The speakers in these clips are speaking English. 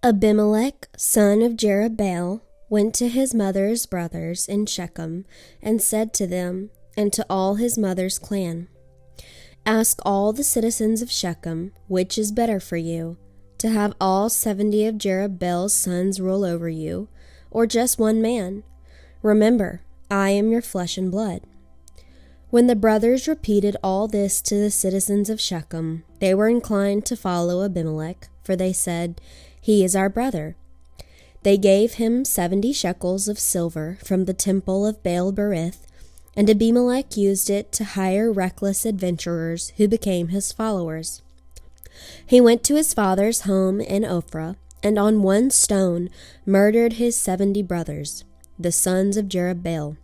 Abimelech, son of Jerubbaal, went to his mother's brothers in Shechem, and said to them, and to all his mother's clan, "Ask all the citizens of Shechem, which is better for you, to have all 70 of Jerubbaal's sons rule over you, or just one man? Remember, I am your flesh and blood." When the brothers repeated all this to the citizens of Shechem, they were inclined to follow Abimelech, for they said, "He is our brother." They gave him 70 shekels of silver from the temple of Baal-berith, and Abimelech used it to hire reckless adventurers who became his followers. He went to his father's home in Ophrah, and on one stone murdered his 70 brothers, the sons of Jerubbaal.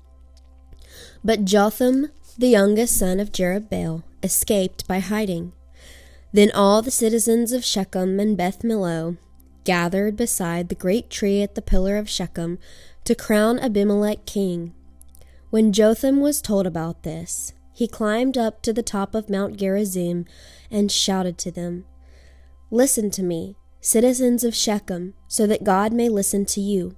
But Jotham, the youngest son of Jerubbaal, escaped by hiding. Then all the citizens of Shechem and Beth Millo gathered beside the great tree at the pillar of Shechem to crown Abimelech king. When Jotham was told about this, he climbed up to the top of Mount Gerizim and shouted to them, "Listen to me, citizens of Shechem, so that God may listen to you."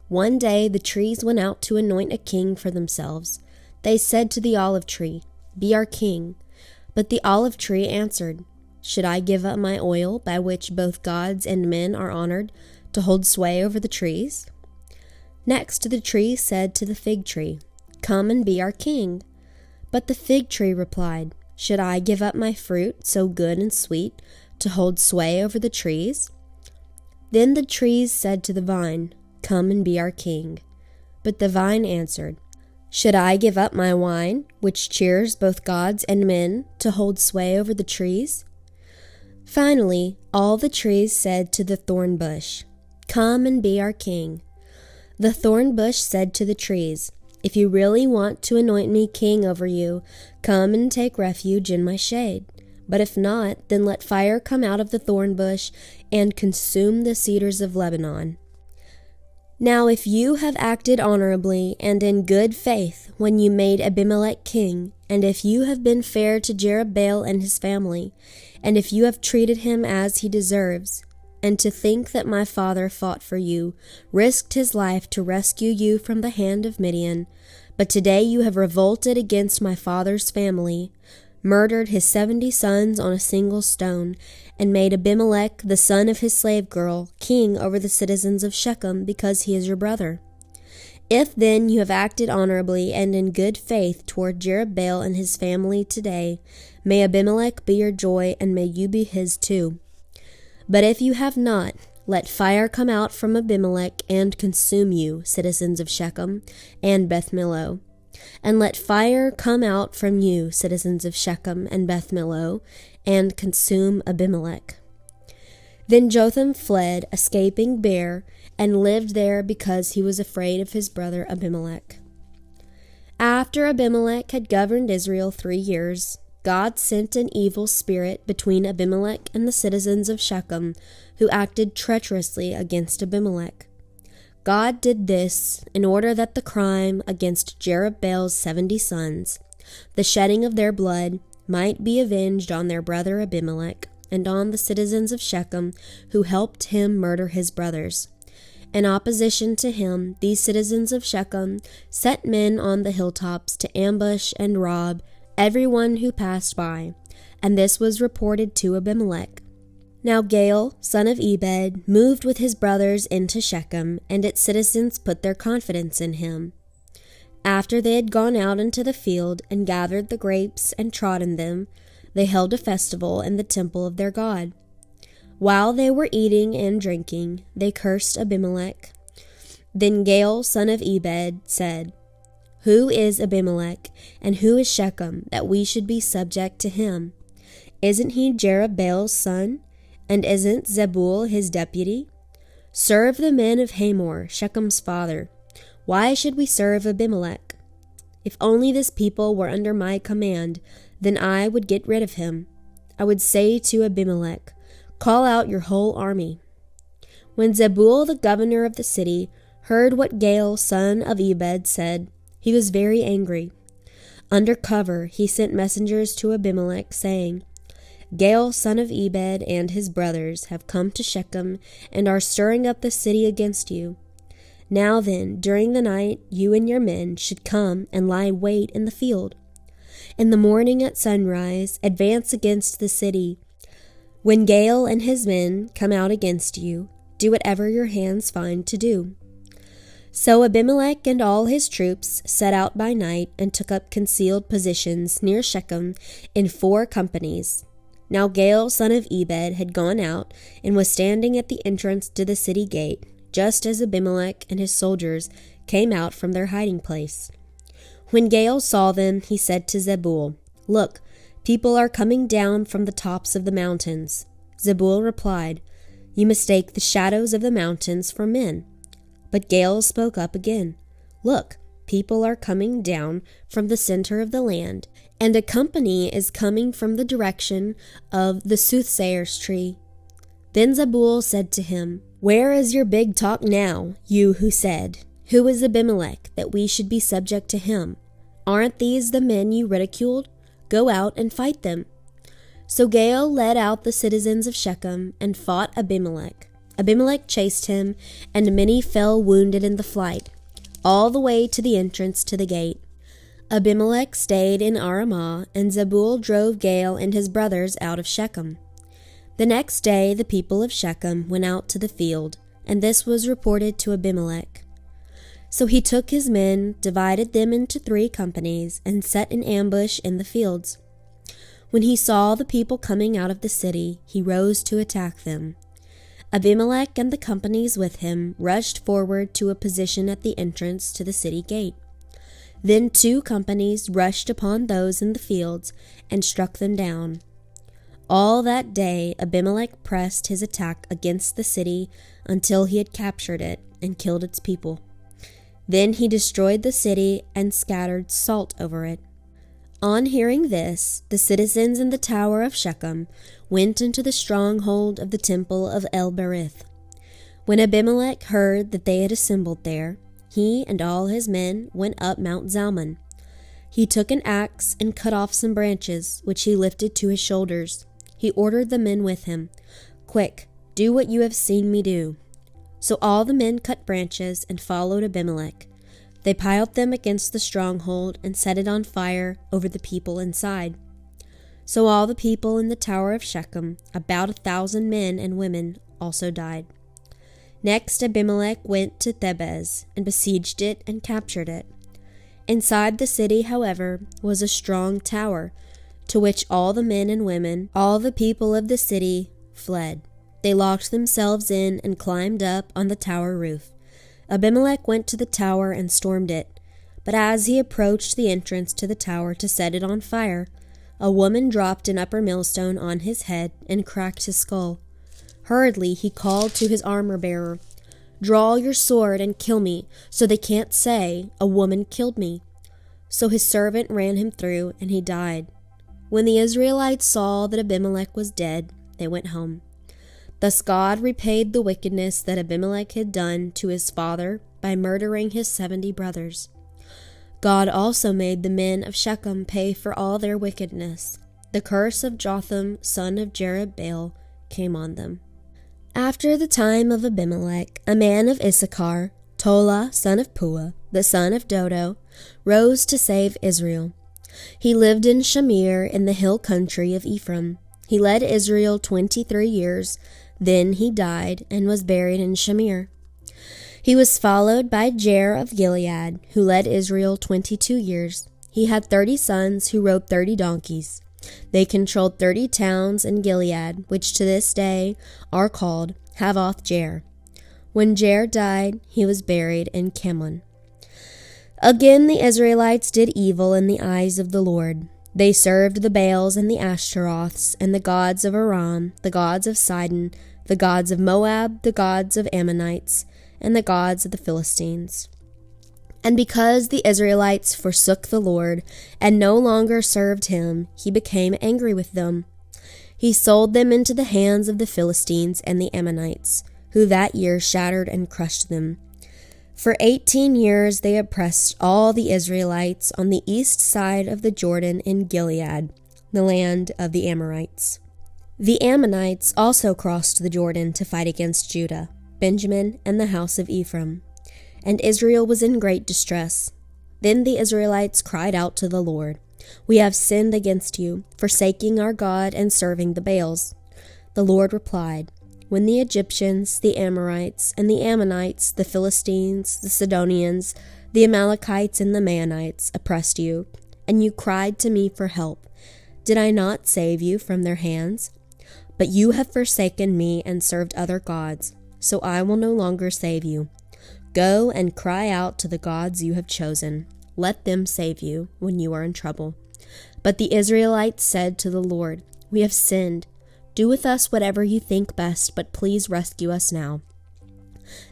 One day the trees went out to anoint a king for themselves. They said to the olive tree, "Be our king." But the olive tree answered, "Should I give up my oil, by which both gods and men are honored, to hold sway over the trees?" Next the tree said to the fig tree, "Come and be our king." But the fig tree replied, "Should I give up my fruit, so good and sweet, to hold sway over the trees?" Then the trees said to the vine, "Come and be our king." But the vine answered, "Should I give up my wine, which cheers both gods and men, to hold sway over the trees?" Finally, all the trees said to the thorn bush, "Come and be our king." The thorn bush said to the trees, "If you really want to anoint me king over you, come and take refuge in my shade. But if not, then let fire come out of the thorn bush and consume the cedars of Lebanon." Now if you have acted honorably and in good faith when you made Abimelech king, and if you have been fair to Jerubbaal and his family, and if you have treated him as he deserves, and to think that my father fought for you, risked his life to rescue you from the hand of Midian, but today you have revolted against my father's family, murdered his 70 sons on a single stone, and made Abimelech, the son of his slave girl, king over the citizens of Shechem, because he is your brother. If then you have acted honorably and in good faith toward Jerubbaal and his family today, may Abimelech be your joy, and may you be his too. But if you have not, let fire come out from Abimelech and consume you, citizens of Shechem and Beth Millo. And let fire come out from you, citizens of Shechem and Beth Millo, and consume Abimelech. Then Jotham fled, escaping Beer, and lived there because he was afraid of his brother Abimelech. After Abimelech had governed Israel 3 years, God sent an evil spirit between Abimelech and the citizens of Shechem, who acted treacherously against Abimelech. God did this in order that the crime against Jerubbaal's 70 sons, the shedding of their blood, might be avenged on their brother Abimelech and on the citizens of Shechem who helped him murder his brothers. In opposition to him, these citizens of Shechem set men on the hilltops to ambush and rob everyone who passed by, and this was reported to Abimelech. Now Gaal, son of Ebed, moved with his brothers into Shechem, and its citizens put their confidence in him. After they had gone out into the field and gathered the grapes and trodden them, they held a festival in the temple of their God. While they were eating and drinking, they cursed Abimelech. Then Gaal, son of Ebed, said, "Who is Abimelech, and who is Shechem, that we should be subject to him? Isn't he Jerubbaal's son? And isn't Zebul his deputy? Serve the men of Hamor, Shechem's father. Why should we serve Abimelech? If only this people were under my command, then I would get rid of him. I would say to Abimelech, 'Call out your whole army.'" When Zebul, the governor of the city, heard what Gaal, son of Ebed, said, he was very angry. Under cover, he sent messengers to Abimelech, saying, Gaal, son of Ebed, and his brothers have come to Shechem and are stirring up the city against you. Now then, during the night, you and your men should come and lie wait in the field. In the morning at sunrise, advance against the city. When Gaal and his men come out against you, do whatever your hands find to do." So Abimelech and all his troops set out by night and took up concealed positions near Shechem in 4 companies. Now Gaal, son of Ebed, had gone out and was standing at the entrance to the city gate, just as Abimelech and his soldiers came out from their hiding place. When Gaal saw them, he said to Zebul, "Look, people are coming down from the tops of the mountains." Zebul replied, "You mistake the shadows of the mountains for men." But Gaal spoke up again, "Look, people are coming down from the center of the land, and a company is coming from the direction of the soothsayer's tree." Then Zebul said to him, "Where is your big talk now, you who said, 'Who is Abimelech, that we should be subject to him?' Aren't these the men you ridiculed? Go out and fight them." So Gaal led out the citizens of Shechem and fought Abimelech. Abimelech chased him, and many fell wounded in the flight, all the way to the entrance to the gate. Abimelech stayed in Aramah, and Zebul drove Gaal and his brothers out of Shechem. The next day the people of Shechem went out to the field, and this was reported to Abimelech. So he took his men, divided them into 3 companies, and set an ambush in the fields. When he saw the people coming out of the city, he rose to attack them. Abimelech and the companies with him rushed forward to a position at the entrance to the city gate. Then 2 companies rushed upon those in the fields and struck them down. All that day Abimelech pressed his attack against the city until he had captured it and killed its people. Then he destroyed the city and scattered salt over it. On hearing this, the citizens in the tower of Shechem went into the stronghold of the temple of El-Berith. When Abimelech heard that they had assembled there, he and all his men went up Mount Zalmon. He took an axe and cut off some branches, which he lifted to his shoulders. He ordered the men with him, "Quick, do what you have seen me do." So all the men cut branches and followed Abimelech. They piled them against the stronghold and set it on fire over the people inside. So all the people in the tower of Shechem, about 1,000 men and women, also died. Next Abimelech went to Thebez and besieged it and captured it. Inside the city, however, was a strong tower, to which all the men and women, all the people of the city, fled. They locked themselves in and climbed up on the tower roof. Abimelech went to the tower and stormed it. But as he approached the entrance to the tower to set it on fire, a woman dropped an upper millstone on his head and cracked his skull. Hurriedly he called to his armor-bearer, "Draw your sword and kill me, so they can't say, 'A woman killed me.'" So his servant ran him through, and he died. When the Israelites saw that Abimelech was dead, they went home. Thus God repaid the wickedness that Abimelech had done to his father by murdering his 70 brothers. God also made the men of Shechem pay for all their wickedness. The curse of Jotham, son of Jerubbaal, came on them. After the time of Abimelech, a man of Issachar, Tola, son of Puah, the son of Dodo, rose to save Israel. He lived in Shamir in the hill country of Ephraim. He led Israel 23 years. Then he died and was buried in Shamir. He was followed by Jair of Gilead, who led Israel 22 years. He had 30 sons who rode 30 donkeys. They controlled 30 towns in Gilead, which to this day are called Havoth-Jair. When Jair died, he was buried in Kamon. Again the Israelites did evil in the eyes of the Lord. They served the Baals and the Ashtaroths and the gods of Aram, the gods of Sidon, the gods of Moab, the gods of Ammonites, and the gods of the Philistines. And because the Israelites forsook the Lord and no longer served him, he became angry with them. He sold them into the hands of the Philistines and the Ammonites, who that year shattered and crushed them. For 18 years they oppressed all the Israelites on the east side of the Jordan in Gilead, the land of the Amorites. The Ammonites also crossed the Jordan to fight against Judah, Benjamin, and the house of Ephraim. And Israel was in great distress. Then the Israelites cried out to the Lord, "We have sinned against you, forsaking our God and serving the Baals." The Lord replied, "When the Egyptians, the Amorites, and the Ammonites, the Philistines, the Sidonians, the Amalekites, and the Maonites oppressed you, and you cried to me for help, did I not save you from their hands? But you have forsaken me and served other gods, so I will no longer save you. Go and cry out to the gods you have chosen. Let them save you when you are in trouble." But the Israelites said to the Lord, "We have sinned. Do with us whatever you think best, but please rescue us now."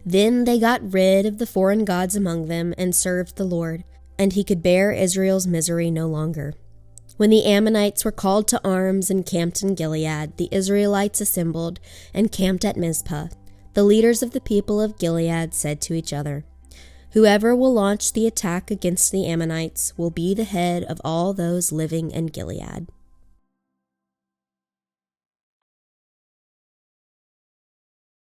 Then they got rid of the foreign gods among them and served the Lord, and he could bear Israel's misery no longer. When the Ammonites were called to arms and camped in Gilead, the Israelites assembled and camped at Mizpah. The leaders of the people of Gilead said to each other, "Whoever will launch the attack against the Ammonites will be the head of all those living in Gilead."